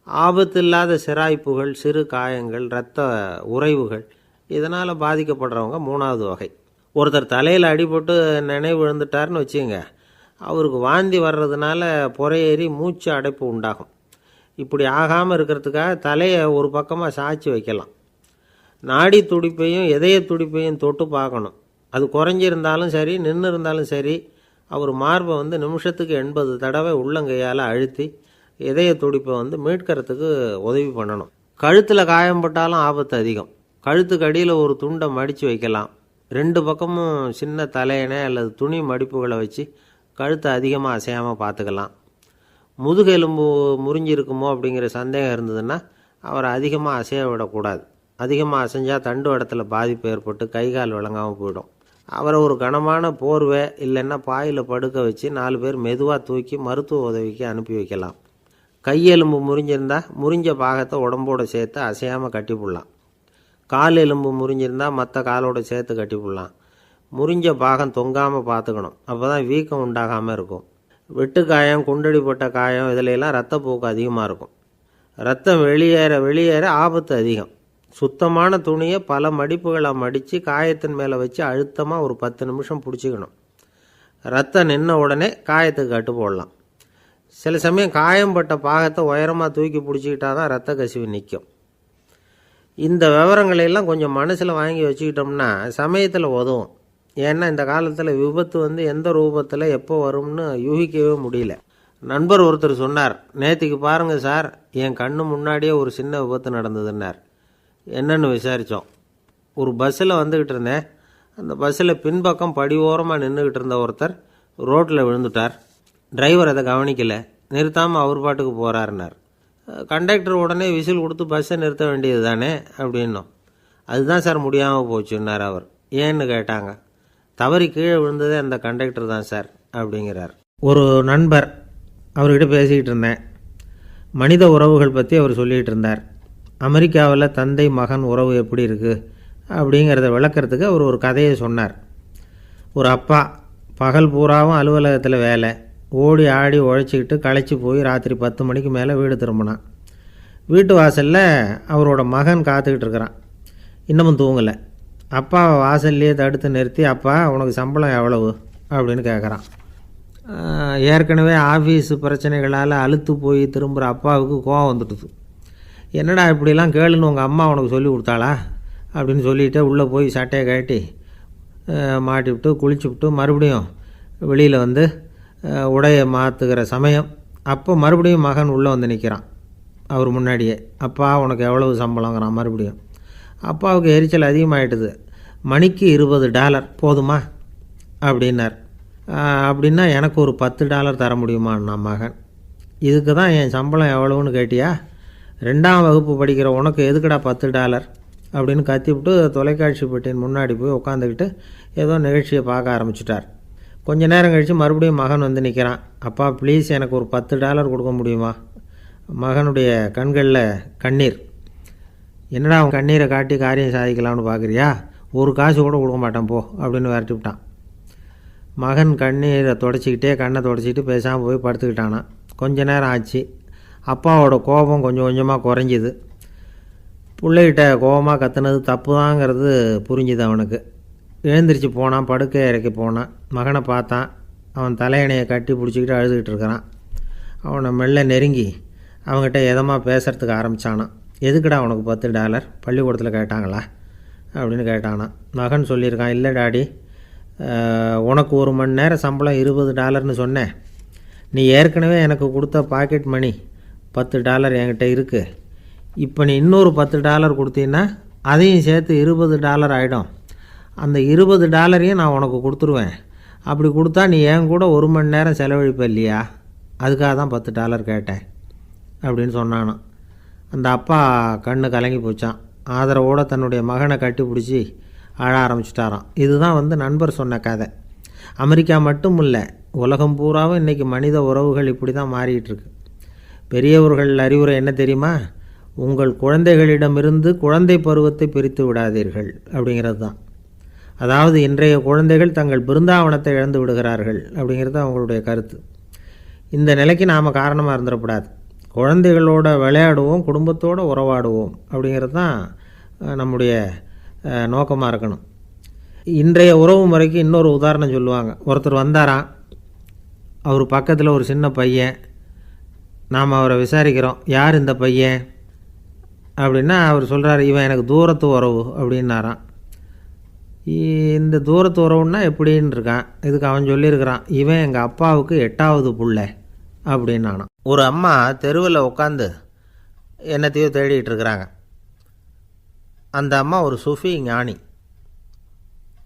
ஆபத்தில்லாத சிராய்ப்புகள், சிறு காயங்கள், இரத்த உறைவுகள், இதனால் பாதிக்கப்படுறவங்க மூணாவது வகை. ஒருத்தர் தலையில் அடிபட்டு நினைவு விழுந்துட்டார்னு வச்சுங்க, அவருக்கு வாந்தி வர்றதுனால புறையேறி மூச்சு அடைப்பு உண்டாகும். இப்படி ஆகாமல் இருக்கிறதுக்காக தலையை ஒரு பக்கமாக சாய்ச்சி வைக்கலாம். நாடி துடிப்பையும் இதய துடிப்பையும் தொட்டு பார்க்கணும். அது குறைஞ்சிருந்தாலும் சரி, நின்று இருந்தாலும் சரி, அவர் மார்பை நிமிஷத்துக்கு 80 தடவை உள்ளங்கையால் அழுத்தி இதய துடிப்பை மீட்கிறதுக்கு உதவி பண்ணணும். கழுத்தில் காயம்பட்டாலும் ஆபத்து அதிகம். கழுத்துக்கு அடியில் ஒரு துண்டை மடித்து வைக்கலாம். 2 பக்கமும் சின்ன தலையணை அல்லது துணி மடிப்புகளை வச்சு கழுத்தை அதிகமாக அசையாமல் பார்த்துக்கலாம். முதுகெலும்பு முறிஞ்சிருக்குமோ அப்படிங்கிற சந்தேகம் இருந்ததுன்னா அவரை அதிகமாக அசைய விடக்கூடாது. அதிகமாக அசைஞ்சால் தண்டு இடத்துல பாதிப்பு ஏற்பட்டு கைகால் விளங்காமல் போயிடும். அவரை ஒரு கனமான போர்வை இல்லைன்னா பாயில் படுக்க வச்சு 4 பேர் மெதுவாக தூக்கி மருத்துவ உதவிக்கு அனுப்பி வைக்கலாம். கையெலும்பு முறிஞ்சிருந்தால் முறிஞ்ச பாகத்தை உடம்போடு சேர்த்து அசையாமல் கட்டி போடலாம். கால் எலும்பு முறிஞ்சிருந்தால் மற்ற காலோடு சேர்த்து கட்டி போடலாம். முறிஞ்ச பாகம் தொங்காமல் பார்த்துக்கணும். அப்போ தான் வீக்கம் உண்டாகாமல் இருக்கும். வெட்டு காயம், குண்டடிப்பட்ட காயம், இதிலெல்லாம் ரத்தப்போக்கு அதிகமாக இருக்கும். ரத்தம் வெளியேற ஆபத்து அதிகம். சுத்தமான துணியை பல மடிப்புகளை மடித்து காயத்தின் மேலே வச்சு அழுத்தமாக ஒரு 10 நிமிஷம் பிடிச்சிக்கணும். ரத்தம் நின்ன உடனே காயத்துக்கு கட்டு போடலாம். சில சமயம் காயம்பட்ட பாகத்தை உயரமாக தூக்கி பிடிச்சிக்கிட்டா தான் ரத்த கசிவு நிற்கும். இந்த விவரங்களையெல்லாம் கொஞ்சம் மனசில் வாங்கி வச்சுக்கிட்டோம்னா சமயத்தில் உதவும். ஏன்னா இந்த காலத்தில் விபத்து எந்த ரூபத்தில் எப்போ வரும்னு யூகிக்கவே முடியல. நண்பர் ஒருத்தர் சொன்னார், நேற்றுக்கு பாருங்கள் சார், என் கண்ணு முன்னாடியே ஒரு சின்ன விபத்து நடந்ததுன்னார். என்னன்னு விசாரித்தோம். ஒரு பஸ்ஸில் வந்துக்கிட்டு இருந்தேன். அந்த பஸ்ஸில் பின்பக்கம் படி ஓரமாக நின்றுக்கிட்டு இருந்த ஒருத்தர் ரோட்டில் விழுந்துட்டார். டிரைவர் அதை கவனிக்கலை, நிறுத்தாமல் அவர் பாட்டுக்கு போகிறாருன்னார். கண்டக்டர் உடனே விசில் கொடுத்து பஸ்ஸை நிறுத்த வேண்டியது தானே அப்படின்னோம். அதுதான் சார் முடியாமல் போச்சுன்னார் அவர். ஏன்னு கேட்டாங்க. தவறி கீழே விழுந்ததே அந்த கண்டக்டர் தான் சார் அப்படிங்கிறார். ஒரு நண்பர், அவர்கிட்ட பேசிக்கிட்டு இருந்தேன். மனித உறவுகள் பற்றி அவர் சொல்லிகிட்டு இருந்தார். அமெரிக்காவில் தந்தை மகன் உறவு எப்படி இருக்குது அப்படிங்கிறத விளக்கிறதுக்கு அவர் ஒரு கதையை சொன்னார். ஒரு அப்பா பகல் பூராவும் அலுவலகத்தில் வேலை, ஓடி ஆடி உழைச்சிக்கிட்டு களைச்சி போய் ராத்திரி 10 மணிக்கு மேலே வீடு திரும்பினான். வீட்டு வாசலில் அவரோட மகன் காத்துக்கிட்டு இருக்கிறான். இன்னமும் தூங்கலை. அப்பாவை வாசல்லையே தடுத்து நிறுத்தி, அப்பா உனக்கு சம்பளம் எவ்வளவு அப்படின்னு கேட்குறான். ஏற்கனவே ஆஃபீஸு பிரச்சனைகளால் அலுத்து போய் திரும்புகிற அப்பாவுக்கு கோவம் வந்துடுது. என்னடா இப்படிலாம் கேளுன்னு உங்கள் அம்மா உனக்கு சொல்லி கொடுத்தாளா அப்படின்னு சொல்லிவிட்டு உள்ளே போய் சட்டையை கட்டி மாட்டிவிட்டு குளிச்சுவிட்டு மறுபடியும் வெளியில் உடையை மாற்றுகிற சமயம் அப்போ மறுபடியும் மகன் உள்ளே நிற்கிறான் அவர் முன்னாடியே. அப்பா உனக்கு எவ்வளவு சம்பளங்கிறான் மறுபடியும். அப்பாவுக்கு எரிச்சல் அதிகமாகிட்டுது. மணிக்கு $20 போதுமா அப்படின்னார். அப்படின்னா எனக்கு ஒரு $10 தர முடியுமான்னா மகன். இதுக்கு தான் என் சம்பளம் எவ்வளவுன்னு கேட்டியா? 2ஆம் வகுப்பு படிக்கிற உனக்கு எதுக்குடா $10 அப்படின்னு கத்திவிட்டு தொலைக்காட்சி பெட்டியின் முன்னாடி போய் உட்காந்துக்கிட்டு ஏதோ நிகழ்ச்சியை பார்க்க ஆரம்பிச்சிட்டார். கொஞ்ச நேரம் கழித்து மறுபடியும் மகன் நிற்கிறான். அப்பா ப்ளீஸ் எனக்கு ஒரு $10 கொடுக்க முடியுமா? மகனுடைய கண்களில் கண்ணீர். என்னடா அவன் கண்ணீரை காட்டி காரியம் சாதிக்கலாம்னு பார்க்குறியா? ஒரு காசு கூட கொடுக்க மாட்டான் போ அப்படின்னு விரட்டி விட்டான். மகன் கண்ணீரை தொடச்சிக்கிட்டே கண்ணை தொடச்சிக்கிட்டு பேசாமல் போய் படுத்துக்கிட்டானான். கொஞ்ச நேரம் ஆச்சு. அப்பாவோட கோபம் கொஞ்சம் கொஞ்சமாக குறைஞ்சிது. பிள்ளைகிட்ட கோபமாக கத்துனது தப்பு தாங்கிறது புரிஞ்சுது அவனுக்கு. எழுந்திரிச்சு போனான், படுக்கை இறக்கி போனான். மகனை பார்த்தான். அவன் தலையணையை கட்டி பிடிச்சிக்கிட்டு அழுதுகிட்டு இருக்கிறான். அவனை மெல்ல நெருங்கி அவங்ககிட்ட எதமாக பேசுகிறதுக்கு ஆரம்பித்தானான். எதுக்குடா உனக்கு $10 பள்ளிக்கூடத்தில் கேட்டாங்களா அப்படின்னு கேட்டானான். மகன் சொல்லியிருக்கான், இல்லை டாடி, உனக்கு 1 மணி நேரம் சம்பளம் $20ன்னு சொன்னேன். நீ ஏற்கனவே எனக்கு கொடுத்த பாக்கெட் மணி $10 என்கிட்ட இருக்குது. இப்போ நீ இன்னொரு $10 கொடுத்தீங்கன்னா அதையும் சேர்த்து $20 ஆகிடும். அந்த $20 நான் உனக்கு கொடுத்துருவேன். அப்படி கொடுத்தா நீ என் கூட 1 மணி நேரம் செலவழிப்ப இல்லையா? அதுக்காக தான் $10 கேட்டேன் அப்படின்னு சொன்னானான். அந்த அப்பா கண்ணு கலங்கி போச்சான். ஆதரவோடு தன்னுடைய மகனை கட்டி பிடிச்சி அழ ஆரம்பிச்சிட்டாராம். இதுதான் நண்பர் சொன்ன கதை. அமெரிக்கா மட்டும் இல்லை, உலகம் பூராவும் இன்றைக்கி மனித உறவுகள் இப்படி தான் மாறிட்டுருக்கு. பெரியவர்கள் அறிவுரை என்ன தெரியுமா? உங்கள் குழந்தைகளிடமிருந்து குழந்தை பருவத்தை பிரித்து விடாதீர்கள் அப்படிங்கிறது தான். அதாவது இன்றைய குழந்தைகள் தங்கள் பிருந்தாவனத்தை இழந்து விடுகிறார்கள் அப்படிங்கிறது அவங்களுடைய கருத்து. இந்த நிலைக்கு நாம் காரணமாக இருந்துடக்கூடாது. குழந்தைகளோட விளையாடுவோம், குடும்பத்தோடு உறவாடுவோம் அப்படிங்கிறது தான் நம்முடைய நோக்கமாக இருக்கணும். இன்றைய உறவு முறைக்கு இன்னொரு உதாரணம் சொல்லுவாங்க. ஒருத்தர் வந்தாராம், அவர் பக்கத்தில் ஒரு சின்ன பையன். நாம் அவரை விசாரிக்கிறோம், யார் இந்த பையன் அப்படின்னா அவர் சொல்கிறார், இவன் எனக்கு தூரத்து உறவு அப்படின்னாராம். இந்த தூரத்து உறவுன்னா எப்படின்னு இருக்கான். இதுக்கு அவன் சொல்லியிருக்கிறான், இவன் எங்கள் அப்பாவுக்கு 8வது புள்ள அப்படின்னானான். ஒரு அம்மா தெருவில் உட்காந்து என்னத்தையோ தேடிட்டு இருக்கிறாங்க. அந்த அம்மா ஒரு சுஃபி ஞானி.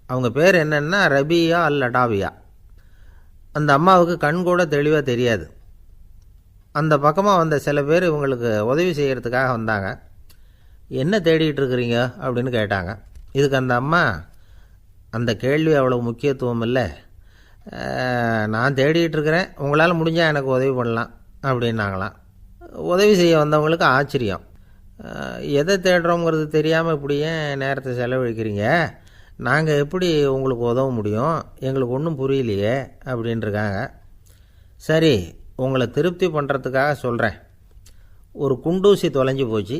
அவங்க பேர் என்னென்னா ரபியா அல் அடாவியா. அந்த அம்மாவுக்கு கண் கூட தெளிவாக தெரியாது. அந்த பக்கமாக வந்த சில பேர் இவங்களுக்கு உதவி செய்கிறதுக்காக வந்தாங்க. என்ன தேடிகிட்டு இருக்கிறீங்க அப்படின்னு கேட்டாங்க. இதுக்கு அந்த அம்மா, அந்த கேள்வி அவ்வளோ முக்கியத்துவம் இல்லை, நான் தேடிகிட்டு இருக்கிறேன், உங்களால் முடிஞ்சால் எனக்கு உதவி பண்ணலாம் அப்படின்னாங்களாம். உதவி செய்ய வந்தவங்களுக்கு ஆச்சரியம். எதை தேடுறோங்கிறது தெரியாமல் இப்படி ஏன் நேரத்தை செலவழிக்கிறீங்க, நாங்கள் எப்படி உங்களுக்கு உதவ முடியும், எங்களுக்கு ஒன்றும் புரியலையே அப்படின்ட்டுருக்காங்க. சரி, உங்களை திருப்தி பண்ணுறதுக்காக சொல்கிறேன், ஒரு குண்டூசி தொலைஞ்சி போச்சு,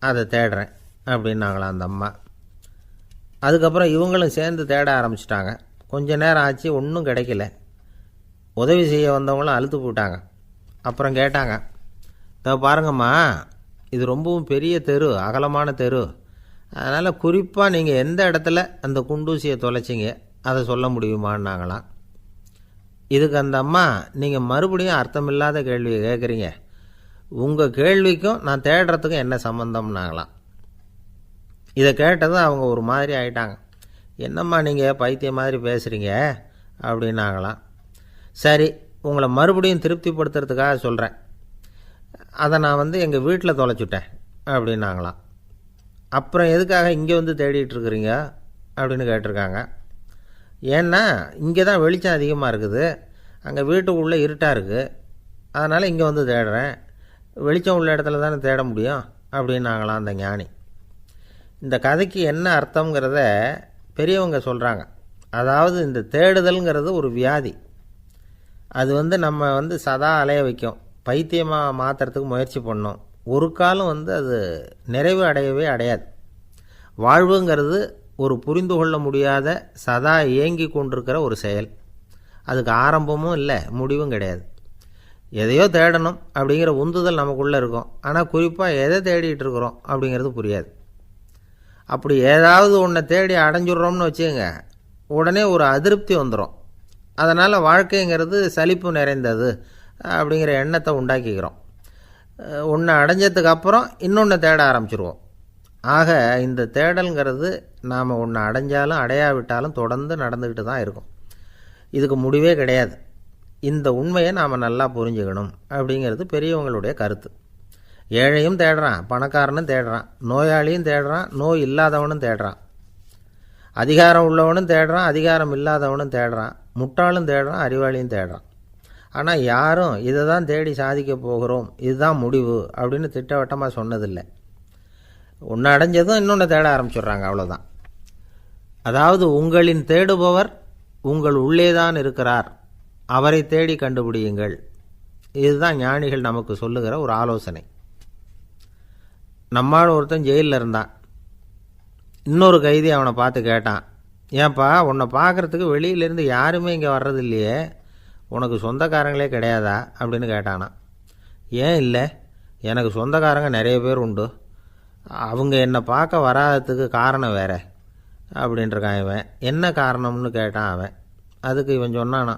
அதை தேடுறேன் அப்படின்னாங்களாம் அந்த அம்மா. அதுக்கப்புறம் இவங்களும் சேர்ந்து தேட ஆரம்பிச்சிட்டாங்க. கொஞ்ச நேரம் ஆச்சு, ஒன்றும் கிடைக்கல. உதவி செய்ய வந்தவங்களும் அழுத்து போட்டாங்க. அப்புறம் கேட்டாங்க, பாருங்கம்மா, இது ரொம்பவும் பெரிய தெரு, அகலமான தெரு, அதனால் குறிப்பாக நீங்கள் எந்த இடத்துல அந்த குண்டூசியை தொலைச்சிங்க அதை சொல்ல முடியுமான்னாங்களாம். இதுக்கு அந்த அம்மா, நீங்கள் மறுபடியும் அர்த்தமில்லாத கேள்வியை கேட்குறீங்க, உங்கள் கேள்விக்கும் நான் தேடுறதுக்கும் என்ன சம்மந்தம்னாங்களாம். இதை கேட்டதும் அவங்க ஒரு மாதிரி ஆகிட்டாங்க. என்னம்மா நீங்கள் பைத்தியம் மாதிரி பேசுகிறீங்க அப்படின்னாங்களாம். சரி, உங்களை மறுபடியும் திருப்திப்படுத்துறதுக்காக சொல்கிறேன், அதை நான் எங்கள் வீட்டில் தொலைச்சுட்டேன் அப்படின்னாங்களாம். அப்புறம் எதுக்காக இங்கே தேடிட்டு இருக்கிறீங்க அப்படின்னு கேட்டிருக்காங்க. ஏன்னா இங்கே தான் வெளிச்சம் அதிகமாக இருக்குது, அங்கே வீட்டுக்குள்ளே இருட்டாக இருக்குது, அதனால் இங்கே தேடுறேன், வெளிச்சம் உள்ள இடத்துல தானே தேட முடியும் அப்படின்னாங்களாம் அந்த ஞானி. இந்த கதைக்கு என்ன அர்த்தங்கிறத பெரியவங்க சொல்கிறாங்க. அதாவது இந்த தேடுதல்ங்கிறது ஒரு வியாதி. அது நம்ம சதா அலைய வைக்கும், பைத்தியமாக மாற்றுறதுக்கு முயற்சி பண்ணோம். ஒரு காலம் அது நிறைவு அடையவே அடையாது. வாழ்வுங்கிறது ஒரு புரிந்து கொள்ள முடியாத, சதா இயங்கி கொண்டிருக்கிற ஒரு செயல். அதுக்கு ஆரம்பமும் இல்லை, முடிவும் கிடையாது. எதையோ தேடணும் அப்படிங்கிற உந்துதல் நமக்குள்ளே இருக்கும், ஆனால் குறிப்பாக எதை தேடிட்டு இருக்கிறோம் அப்படிங்கிறது புரியாது. அப்படி ஏதாவது ஒன்றை தேடி அடைஞ்சிட்றோம்னு வச்சுக்கோங்க, உடனே ஒரு அதிருப்தி வந்துடும். அதனால் வாழ்க்கைங்கிறது சலிப்பு நிறைந்தது அப்படிங்கிற எண்ணத்தை உண்டாக்கிக்கிறோம். ஒன்று அடைஞ்சதுக்கு அப்புறம் இன்னொன்று தேட ஆரம்பிச்சிருவோம். ஆக இந்த தேடல்ங்கிறது நாம் ஒன்று அடைஞ்சாலும் அடையாவிட்டாலும் தொடர்ந்து நடந்துக்கிட்டு தான் இருக்கும். இதுக்கு முடிவே கிடையாது. இந்த உண்மையை நாம் நல்லா புரிஞ்சுக்கணும் அப்படிங்கிறது பெரியவங்களுடைய கருத்து. ஏழையும் தேடுறான், பணக்காரனும் தேடுறான், நோயாளியும் தேடுறான், நோய் இல்லாதவனும் தேடுறான், அதிகாரம் உள்ளவனும் தேடுறான், அதிகாரம் இல்லாதவனும் தேடுறான், முட்டாளும் தேடுறான், அறிவாளியும் தேடுறான். ஆனால் யாரும் இதை தான் தேடி சாதிக்க போகிறோம், இதுதான் முடிவு அப்படின்னு திட்டவட்டமாக சொன்னதில்லை. ஒன்று அடைஞ்சதும் இன்னொன்று தேட ஆரம்பிச்சிடுறாங்க, அவ்வளோதான். அதாவது உங்களின் தேடுபவர் உங்கள் உள்ளேதான் இருக்கிறார், அவரை தேடி கண்டுபிடியுங்கள். இதுதான் ஞானிகள் நமக்கு சொல்லுகிற ஒரு ஆலோசனை. நம்மால் ஒருத்தன் ஜெயிலில் இருந்தான். இன்னொரு கைதி அவனை பார்த்து கேட்டான், ஏன்பா உன்னை பார்க்குறதுக்கு வெளியிலேருந்து யாருமே இங்கே வர்றது இல்லையே, உனக்கு சொந்தக்காரங்களே கிடையாதா அப்படின்னு கேட்டானா. ஏன் இல்லை, எனக்கு சொந்தக்காரங்க நிறைய பேர் உண்டு, அவங்க என்னை பார்க்க வராததுக்கு காரணம் வேறு அப்படின்ட்டுருக்கான் இவன். என்ன காரணம்னு கேட்டான் அவன். அதுக்கு இவன் சொன்னானா,